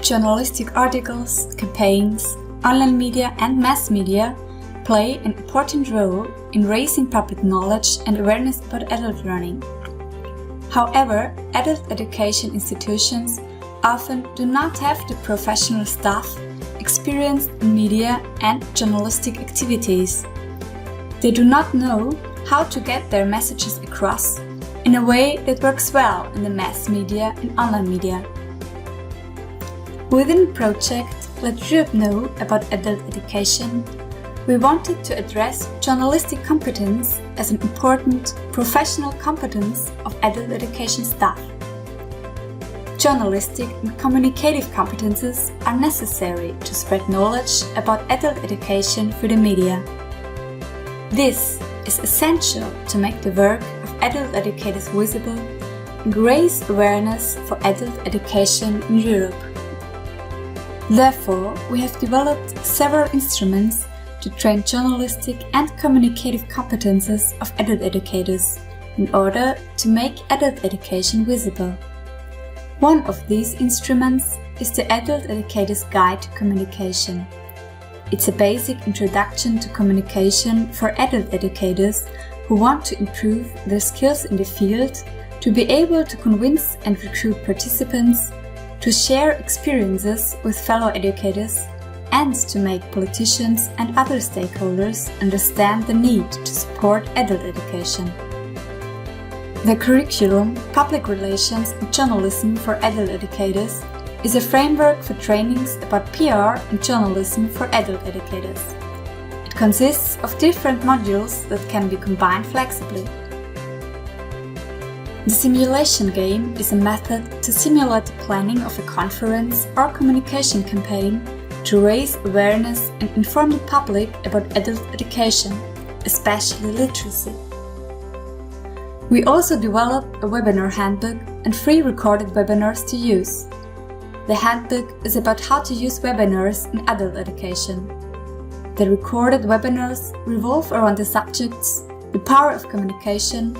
Journalistic articles, campaigns, online media and mass media play an important role in raising public knowledge and awareness about adult learning. However, adult education institutions often do not have the professional staff experienced in media and journalistic activities. They do not know how to get their messages across in a way that works well in the mass media and online media. Within the project Let Europe Know About Adult Education, we wanted to address journalistic competence as an important professional competence of adult education staff. Journalistic and communicative competences are necessary to spread knowledge about adult education through the media. This is essential to make the work of adult educators visible and raise awareness for adult education in Europe. Therefore, we have developed several instruments to train journalistic and communicative competences of adult educators in order to make adult education visible. One of these instruments is the Adult Educator's Guide to Communication. It's a basic introduction to communication for adult educators who want to improve their skills in the field, to be able to convince and recruit participants, to share experiences with fellow educators, and to make politicians and other stakeholders understand the need to support adult education. The curriculum, Public Relations and Journalism for Adult Educators is a framework for trainings about PR and journalism for adult educators. It consists of different modules that can be combined flexibly. The simulation game is a method to simulate the planning of a conference or communication campaign to raise awareness and inform the public about adult education, especially literacy. We also developed a webinar handbook and free recorded webinars to use. The handbook is about how to use webinars in adult education. The recorded webinars revolve around the subjects the power of communication,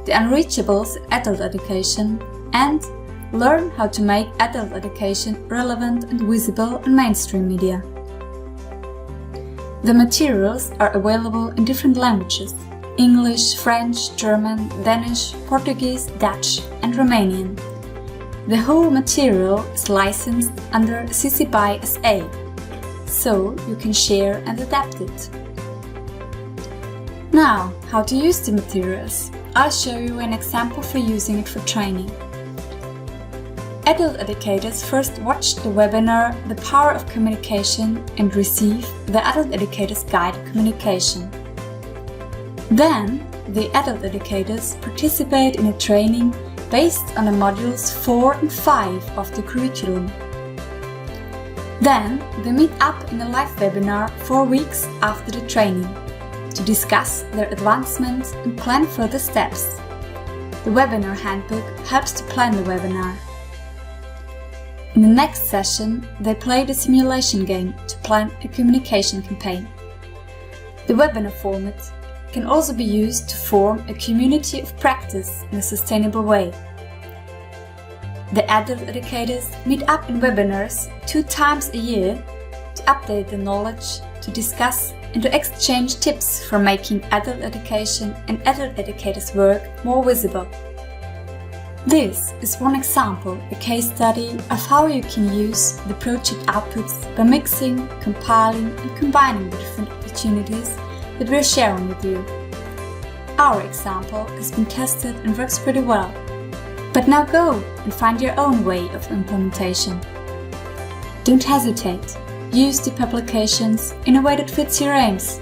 the unreachables in adult education, and learn how to make adult education relevant and visible in mainstream media. The materials are available in different languages: English, French, German, Danish, Portuguese, Dutch, and Romanian. The whole material is licensed under CC BY SA, so you can share and adapt it. Now, how to use the materials. I'll show you an example for using it for training. Adult educators first watch the webinar The Power of Communication and receive the Adult Educator's Guide to Communication. Then, the adult educators participate in a training based on the modules 4 and 5 of the curriculum. Then, they meet up in a live webinar 4 weeks after the training to discuss their advancements and plan further steps. The webinar handbook helps to plan the webinar. In the next session, they play the simulation game to plan a communication campaign. The webinar format can also be used to form a community of practice in a sustainable way. The adult educators meet up in webinars 2 times a year to update their knowledge, to discuss and to exchange tips for making adult education and adult educators' work more visible. This is one example, a case study of how you can use the project outputs by mixing, compiling and combining the different opportunities that we're sharing with you. Our example has been tested and works pretty well. But now go and find your own way of implementation. Don't hesitate. Use the publications in a way that fits your aims.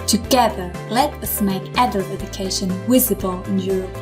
Together, let us make adult education visible in Europe.